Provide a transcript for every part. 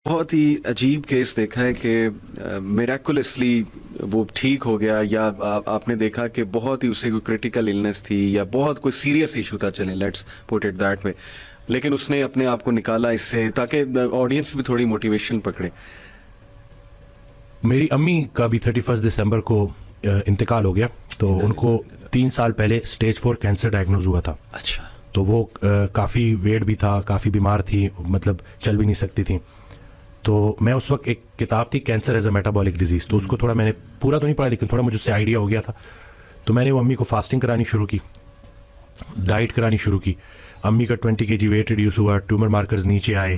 بہت ہی عجیب کیس دیکھا ہے کہ میریکولسلی وہ ٹھیک ہو گیا، یا آپ نے دیکھا کہ بہت ہی اسے کوئی کریٹیکل النس تھی یا بہت کوئی سیریس ایشو تھا، چلیں let's put it that way, لیکن اس نے اپنے آپ کو نکالا اس سے تاکہ آڈینس بھی تھوڑی موٹیویشن پکڑے. میری امی کا بھی 31 دسمبر کو انتقال ہو گیا. تو ان کو 3 سال پہلے اسٹیج 4 کینسر ڈائگنوز ہوا تھا. اچھا. تو وہ کافی ویٹ بھی تھا، کافی بیمار تھی، مطلب چل بھی نہیں سکتی تھیں. تو میں اس وقت ایک کتاب تھی cancer as a metabolic disease, تو اس کو تھوڑا میں نے پورا تو نہیں پڑھا لیکن تھوڑا مجھ سے آئیڈیا ہو گیا تھا. تو میں نے وہ امی کو فاسٹنگ کرانی شروع کی، ڈائٹ کرانی شروع کی. امی کا 20 kg ویٹ ریڈیوس ہوا، ٹیومر مارکرز نیچے آئے،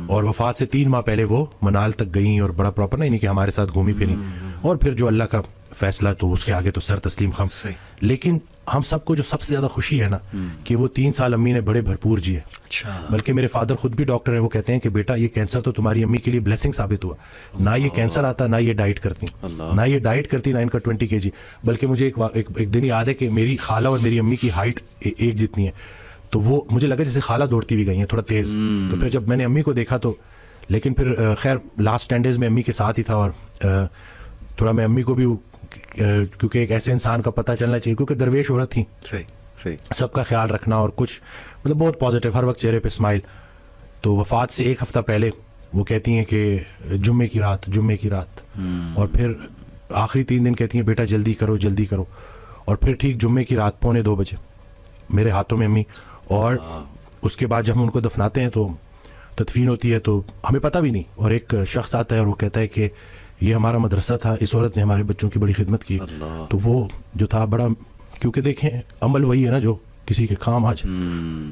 اور وفات سے 3 ماہ پہلے وہ منال تک گئیں، اور بڑا پراپر نہیں کہ ہمارے ساتھ گھومی پھری. اور پھر جو اللہ کا فیصلہ تو اس کے آگے تو سر تسلیم خم. لیکن ہم سب کو جو سب سے زیادہ خوشی ہے نا کہ وہ 3 سال امی نے بڑے بھرپور جیے. بلکہ میرے فادر خود بھی ڈاکٹر ہیں، وہ کہتے ہیں کہ بیٹا یہ کینسر تو تمہاری امی کے لیے بلیسنگ ثابت ہوا. نہ یہ کینسر آتا، نہ یہ ڈائٹ کرتی، نہ ان کا 20 kg. بلکہ مجھے ایک دن یاد ہے کہ میری خالہ اور میری امی کی ہائٹ ایک جتنی ہے، تو وہ مجھے لگا جیسے خالہ دوڑتی ہوئی گئی ہیں تھوڑا تیز. تو پھر جب میں نے امی کو دیکھا تو، لیکن پھر خیر لاسٹ 10 days میں امی کے ساتھ ہی تھا. اور تھوڑا میں امی کو بھی، کیونکہ ایک ایسے انسان کا پتہ چلنا چاہیے، کیونکہ درویش عورت تھی، سب کا خیال رکھنا اور کچھ مطلب بہت پازیٹیو، ہر وقت چہرے پہ اسمائل. تو وفات سے 1 ہفتہ پہلے وہ کہتی ہیں کہ جمعے کی رات، اور پھر آخری 3 دن کہتی ہیں بیٹا جلدی کرو جلدی کرو. اور پھر ٹھیک جمعے کی رات 2:45 بجے میرے ہاتھوں میں امی. اور اس کے بعد جب ہم ان کو دفناتے ہیں تو تدفین ہوتی ہے، تو ہمیں پتہ بھی نہیں. اور ایک شخص آتا ہے اور وہ کہتا ہے کہ یہ ہمارا مدرسہ تھا، اس عورت نے ہمارے بچوں کی بڑی خدمت کی. تو وہ جو تھا بڑا، کیونکہ دیکھیں عمل وہی ہے نا جو کسی کے کام آج.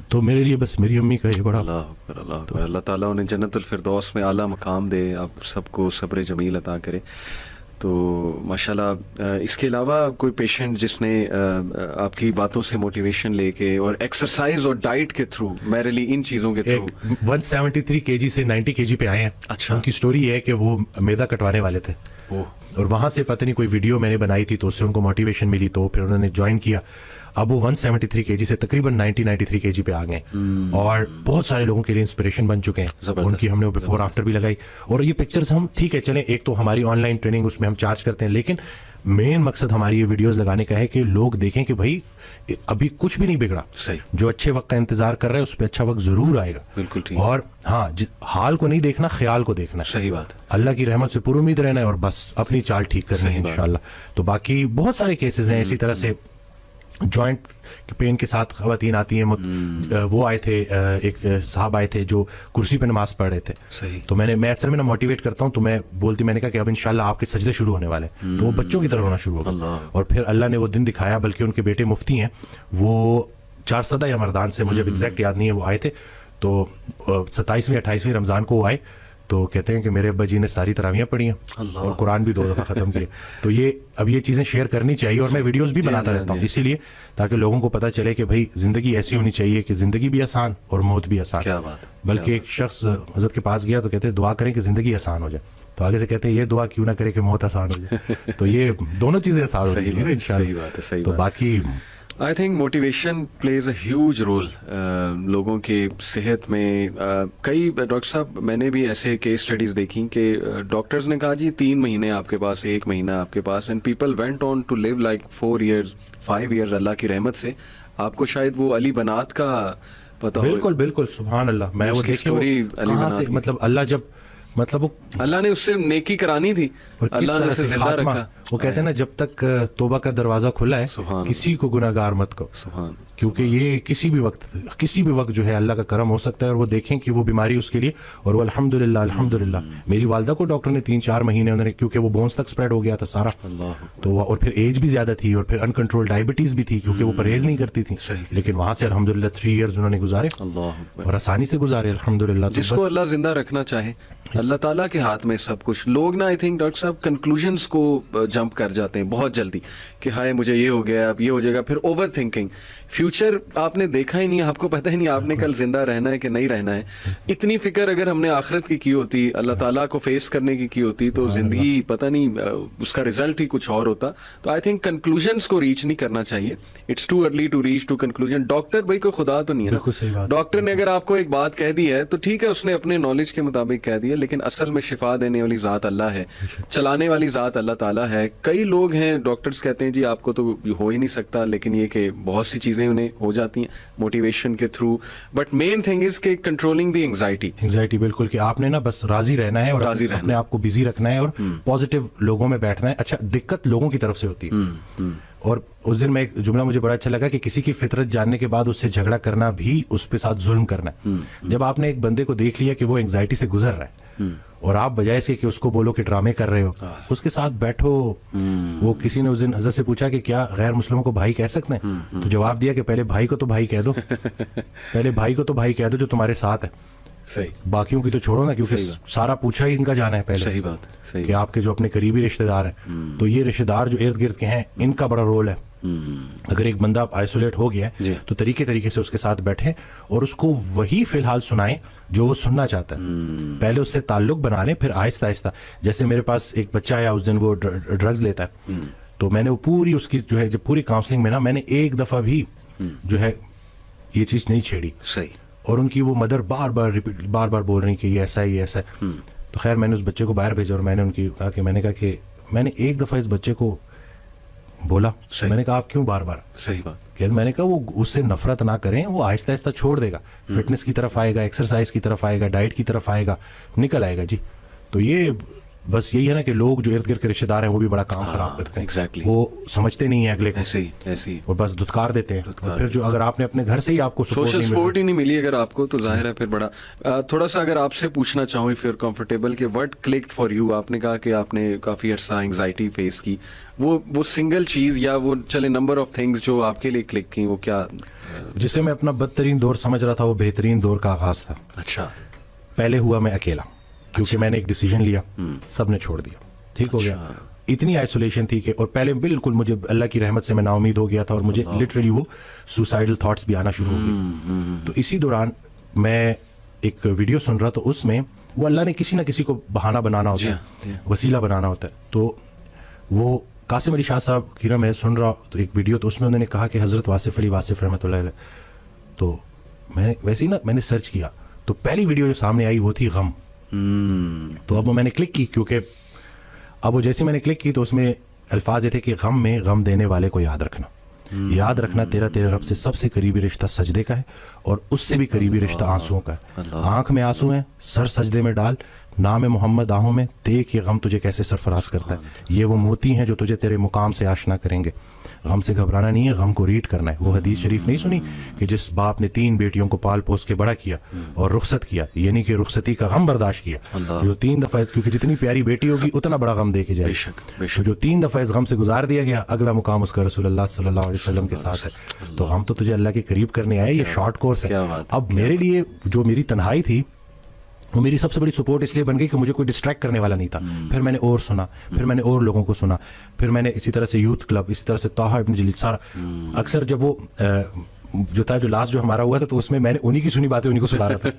تو میرے لیے بس میری امی کا یہ بڑا، اللہ تعالیٰ انہیں جنت الفردوس میں اعلیٰ مقام دے، آپ سب کو صبر جمیل عطا کرے. تو ماشاءاللہ اس کے علاوہ کوئی پیشنٹ جس نے آپ کی باتوں سے موٹیویشن لے کے اور ایکسرسائز اور ڈائٹ کے تھرو، میرلی ان چیزوں کے تھرو 173 kg سے 90 kg پہ آئے ہیں. اچھا. ان کی سٹوری یہ ہے کہ وہ میدا کٹوانے والے تھے، اور وہاں سے پتہ نہیں کوئی ویڈیو میں نے بنائی تھی تو اس سے ان کو موٹیویشن ملی، تو پھر انہوں نے جوائن کیا. اب وہ 173 kg سے تقریباً 93 kg پہ آ گئے، اور بہت سارے لوگوں کے لیے انسپریشن بن چکے ہیں. ان کی ہم نے بفور آفٹر بھی لگائی. اور یہ پکچرز ہم ٹھیک ہے چلیں، ایک تو ہماری آن لائن ٹریننگ اس میں ہم چارج کرتے ہیں، لیکن مین مقصد ہماری یہ ویڈیوز لگانے کا ہے کہ لوگ دیکھیں کہ بھائی ابھی کچھ بھی نہیں بگڑا. جو اچھے وقت کا انتظار کر رہے ہیں اس پہ اچھا وقت ضرور آئے گا. بالکل ٹھیک. اور ہاں، حال کو نہیں دیکھنا، خیال کو دیکھنا. صحیح بات. اللہ کی رحمت سے پر امید رہنا ہے اور بس اپنی چال ٹھیک کرنی ہے انشاءاللہ. تو باقی بہت سارے کیسز ہیں اسی طرح سے. جوائنٹ پین کے ساتھ خواتین آتی ہیں. وہ آئے تھے، ایک صاحب آئے تھے جو کرسی پہ نماز پڑھ رہے تھے. تو میں اکثر میں موٹیویٹ کرتا ہوں، تو میں نے کہا کہ اب انشاءاللہ آپ کے سجدے شروع ہونے والے ہیں. تو وہ بچوں کی طرح ہونا شروع ہو گیا، اور پھر اللہ نے وہ دن دکھایا. بلکہ ان کے بیٹے مفتی ہیں، وہ 4 یا مردان سے، مجھے ایگزیکٹ یاد نہیں ہے، وہ آئے تھے. تو 27ویں 28ویں رمضان کو وہ آئے، تو کہتے ہیں کہ میرے ابا جی نے ساری تراویحیں پڑھی ہیں اور قرآن بھی 2 دفعہ ختم کیے. تو اب یہ چیزیں شیئر کرنی چاہیے، اور میں ویڈیوز بھی بناتا رہتا ہوں اسی لیے، تاکہ لوگوں کو پتہ چلے کہ بھائی زندگی ایسی ہونی چاہیے کہ زندگی بھی آسان اور موت بھی آسان. بلکہ ایک شخص حضرت کے پاس گیا تو کہتے ہیں دعا کریں کہ زندگی آسان ہو جائے. تو آگے سے کہتے ہیں یہ دعا کیوں نہ کرے کہ موت آسان ہو جائے. تو یہ دونوں چیزیں آسان ہو جائیں انشاءاللہ. تو باقی I think motivation plays a huge role لوگوں کے صحت میں. کئی ڈاکٹر صاحب، میں نے بھی ایسے کیس اسٹڈیز دیکھی کہ ڈاکٹرز نے کہا جی 3 مہینے آپ کے پاس، 1 مہینہ آپ کے پاس، and people went on to live like 4 years 5 years. اللہ کی رحمت سے آپ کو شاید وہ علی بنات کا پتہ ہو. بالکل بالکل، سبحان اللہ. میں وہ دیکھی کہاں سے، مطلب اللہ جب، مطلب اللہ نے اس سے نیکی کرانی تھی، اللہ نے اسے زندہ رکھا. وہ کہتے ہیں نا جب تک توبہ کا دروازہ کھلا ہے کسی کو گناہ گار مت کو. کیونکہ یہ کسی بھی وقت جو ہے اللہ کا کرم ہو سکتا ہے. اور وہ دیکھیں کہ وہ بیماری اس کے لیے، اور وہ الحمدللہ میری والدہ کو ڈاکٹر نے 3-4 مہینے انہوں نے، کیونکہ وہ بونس تک سپریڈ ہو گیا تھا سارا. تو اور پھر ایج بھی زیادہ تھی، اور پھر ان کنٹرول ڈائبٹیز بھی تھی کیونکہ وہ پرہیز نہیں کرتی تھی. لیکن وہاں سے الحمدللہ 3 years انہوں نے گزارے، اور آسانی سے گزارے الحمدللہ. جس کو اللہ زندہ رکھنا چاہے، اللہ تعالیٰ کے ہاتھ میں سب کچھ. لوگ نا آئی تھنک ڈاکٹر صاحب کنکلوژنس کو جمپ کر جاتے ہیں بہت جلدی کہ ہائے مجھے یہ ہو گیا، اب یہ ہو جائے گا، پھر اوور تھنکنگ. फ्यूचर आपने देखा ही नहीं, आपको पता ही नहीं आपने कल जिंदा रहना है कि नहीं रहना है. इतनी फिक्र अगर हमने आखिरत की होती, अल्लाह ताला को फेस करने की होती, तो जिंदगी पता नहीं उसका रिजल्ट ही कुछ और होता. तो आई थिंक कंक्लूजन्स को रीच नहीं करना चाहिए. It's too early to reach to conclusion. Doctor भाई कोई खुदा तो नहीं है ना. डॉक्टर ने अगर आपको एक बात कह दी है तो ठीक है, उसने अपने नॉलेज के मुताबिक कह दिया, लेकिन असल में शिफा देने वाली ज़ात अल्लाह है, चलाने वाली ज़ात अल्लाह ताला है. कई लोग हैं डॉक्टर्स कहते हैं जी आपको तो हो ही नहीं सकता, लेकिन ये कि बहुत सी चीज़ें उन्हें हो जाती हैं मोटिवेशन के through. But main thing is के कंट्रोलिंग द एंग्जाइटी. बिल्कुल कि आपने ना बस राजी रहना है और अपने आप को बिजी रखना है और पॉजिटिव लोगों में बैठना है. अच्छा, दिक्कत लोगों की तरफ से होती है. और उस दिन में एक जुमला मुझे बड़ा अच्छा लगा कि किसी की फितरत जानने के बाद उससे झगड़ा करना भी उस पे साथ जुल्म करना है. जब आपने एक बंदे को देख लिया कि वो एंग्जाइटी से गुजर रहा है और आप बजाय से कि उसको बोलो कि ड्रामे कर रहे हो, उसके साथ बैठो. वो किसी ने उस दिन हज़रत से पूछा कि क्या गैर मुस्लिमों को भाई कह सकते हैं, तो जवाब दिया कि पहले भाई को तो भाई कह दो. पहले भाई को तो भाई कह दो जो तुम्हारे साथ है. सही. बाकियों की तो छोड़ो ना, क्योंकि सारा पूछा ही इनका जाना है पहले. सही बात. सही. कि आपके जो अपने करीबी रिश्तेदार हैं, तो ये रिश्तेदार जो इर्द गिर्द के हैं, इनका बड़ा रोल है. अगर एक बंदा आइसोलेट हो गया है तो तरीके से उसके साथ बैठे और उसको वही फिलहाल सुनाएं जो वो सुनना चाहता है. पहले उससे ताल्लुक बना लें, फिर आहिस्ता आहिस्ता. जैसे मेरे पास एक बच्चा आया, उस दिन वो ड्रग्स लेता है, तो मैंने वो पूरी उसकी जो है, जब पूरी काउंसलिंग में ना, मैंने एक दफ़ा भी जो है ये चीज़ नहीं छेड़ी. सही. और उनकी वो मदर बार बार बोल रही कि ये ऐसा है, ये ऐसा है. तो खैर मैंने उस बच्चे को बाहर भेजा और मैंने कहा कि मैंने एक दफ़ा इस बच्चे को बोला. मैंने कहा आप क्यों बार बार. सही बात. कि मैंने कहा वो उससे नफरत ना करें, वो आहिस्ता आहिस्ता छोड़ देगा, फिटनेस की तरफ आएगा, एक्सरसाइज की तरफ आएगा, डाइट की तरफ आएगा, निकल आएगा जी. तो ये बस यही है ना कि लोग जो इर्द गिर्द के रिश्तेदार हैं वो भी बड़ा काम खराब करते हैं. Exactly. वो समझते नहीं है अगले को, ऐसे और बस धुतकार देते हैं. और फिर जो अगर आपने अपने घर से ही आपको सोशल सपोर्ट ही नहीं मिली अगर आपको, तो जाहिर है फिर बड़ा. थोड़ा सा अगर आपसे पूछना चाहूँ इफ यू आर कंफर्टेबल कि व्हाट क्लिक्ड फॉर यू. आपने कहा कि आपने काफ़ी अर्सा एंग्जाइटी फेस की, वो सिंगल चीज़ या वो चले नंबर ऑफ थिंग्स जो आपके लिए क्लिक की, वो क्या? जिसे मैं अपना बदतरीन दौर समझ रहा था, वो बेहतरीन दौर का आगाज था. अच्छा. पहले हुआ मैं अकेला, क्योंकि मैंने एक डिसीजन लिया, सबने छोड़ दिया, ठीक हो गया. इतनी आइसोलेशन थी कि, और पहले बिल्कुल मुझे अल्लाह की रहमत से मैं नाउमीद हो गया था और मुझे लिटरली वो सुसाइडल थॉट्स भी आना शुरू हो गए. तो इसी दौरान मैं एक वीडियो सुन रहा, तो उसमें वो अल्लाह ने किसी ना किसी को बहाना बनाना होता है, वसीला बनाना होता है. तो वो कासिम अली शाह साहब की ना मैं सुन रहा तो एक वीडियो, तो उसमें उन्होंने कहा कि हज़रत वासिफ़ अली वासिफ़ रहमतुल्लाह अलैह. तो मैंने वैसे ही ना मैंने सर्च किया, तो पहली वीडियो जो सामने आई वो थी गम. तो अब वो मैंने क्लिक की, क्योंकि अब वो जैसे मैंने क्लिक की तो उसमें अल्फाज ये थे कि गम में गम देने वाले को याद रखना. याद रखना तेरा रब से सबसे करीबी रिश्ता सजदे का है, और उससे भी करीबी रिश्ता आंसुओं का है. आंख में आंसू हैं, सर सजदे में डाल, नाम मोहम्मद आहों में, देख ये गम तुझे कैसे सरफराज करता है. ये वो मोती हैं जो तुझे तेरे मुकाम से आशना करेंगे. गम से घबराना नहीं है, गम को रीड करना है. वो हदीस शरीफ नहीं सुनी कि जिस बाप ने 3 बेटियों को पाल पोस के बड़ा किया और रुखसत किया, यानी कि रुखसती का गम बर्दाश्त किया, जो 3 दफ़ा, क्योंकि जितनी प्यारी बेटी होगी उतना बड़ा गम दे के जाए. तो जो 3 दफ़ा इस गम से गुजार दिया गया, अगला मुकाम उसका रसूलुल्लाह सल्लल्लाहु अलैहि वसल्लम के साथ है. तो गम तो तुझे अल्लाह के करीब करने आए, ये शॉर्ट कोर्स है. अब मेरे लिए जो मेरी तन्हाई थी वो मेरी सबसे बड़ी सपोर्ट इसलिए बन गई कि मुझे कोई डिस्ट्रैक्ट करने वाला नहीं था. फिर मैंने और सुना, फिर मैंने और लोगों को सुना, फिर मैंने इसी तरह से यूथ क्लब, इसी तरह से ताहा इब्न जलील, सारा अक्सर जब वो जो था, जो लास्ट जो हमारा हुआ था, तो उसमें मैंने उन्हीं की सुनी बातें उन्हीं को सुना रहा था.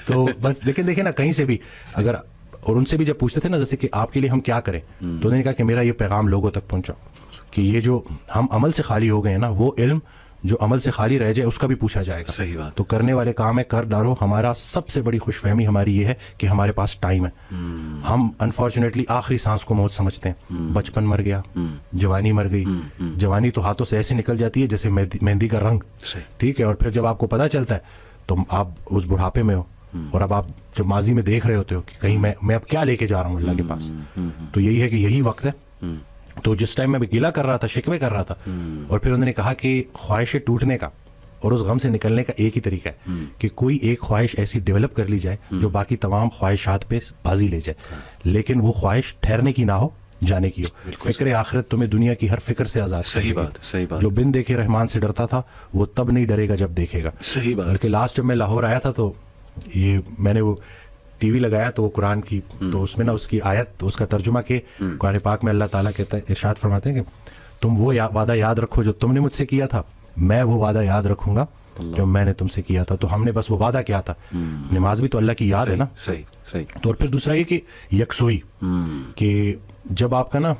तो बस देखें ना, कहीं से भी अगर, और उनसे भी जब पूछते थे ना जैसे कि आपके लिए हम क्या करें, तो उन्होंने कहा कि मेरा ये पैगाम लोगों तक पहुंचाओ कि ये जो हम अमल से खाली हो गए हैं ना, वो इल्म जो अमल से खाली रह जाए उसका भी पूछा जाएगा. सही बात. तो करने वाले काम है, कर डालो. हमारा सबसे बड़ी खुशफहमी हमारी ये है कि हमारे पास टाइम है. हम अनफॉर्चुनेटली आखिरी सांस को मौत समझते हैं. बचपन मर गया, जवानी मर गई. जवानी तो हाथों से ऐसे निकल जाती है जैसे मेहंदी का रंग, ठीक है. और फिर जब आपको पता चलता है तो आप उस बुढ़ापे में हो, और अब आप जब माजी में देख रहे होते हो कि कहीं मैं अब क्या लेके जा रहा हूँ अल्लाह के पास. तो यही है कि यही वक्त है. तो जिस टाइम मैं गिला कर रहा था, शिकवे कर रहा था, और फिर उन्होंने कहा कि ख्वाहिशें टूटने का और उस गम से निकलने का एक ही तरीका है कि कोई एक ख्वाहिश ऐसी डेवलप कर ली जाए जो बाकी तमाम ख्वाहिशात पे बाजी ले जाए, लेकिन वो ख्वाहिश ठहरने की ना हो, जाने की हो. फिक्र आखिरत तुम्हें दुनिया की हर फिक्र से आजाद. सही बात, सही बात. जो बिन देखे रहमान से डरता था वो तब नहीं डरेगा जब देखेगा. सही बात. बल्कि लास्ट जब मैं लाहौर आया था तो ये मैंने वो टीवी लगाया तो वो कुरान की, तो उसमें ना उसकी आयत, तो उसका तर्जुमा के कुरान पाक में अल्लाह ताला कहता है, इरशाद फरमाते हैं कि तुम वो वादा याद रखो जो तुमने मुझसे किया था میں وہ وعدہ یاد رکھوں گا جو میں نے تم سے کیا تھا. تو ہم نے بس وہ وعدہ کیا تھا. نماز بھی تو اللہ کی یاد ہے نا. صحیح صحیح. تو اور پھر دوسرا یہ کہ یکسوئی, کہ جب آپ کا نا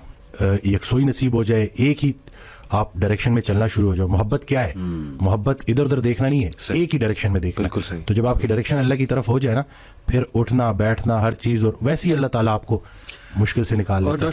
یکسوئی نصیب ہو جائے, ایک ہی آپ ڈائریکشن میں چلنا شروع ہو جاؤ. محبت کیا ہے؟ محبت ادھر ادھر دیکھنا نہیں ہے, ایک ہی ڈائریکشن میں دیکھنا. بالکل صحیح. تو جب آپ کی ڈائریکشن اللہ کی طرف ہو جائے نا, پھر اٹھنا بیٹھنا ہر چیز, اور ویسے ہی اللہ تعالیٰ آپ کو مشکل سے نکال لیتا ہے.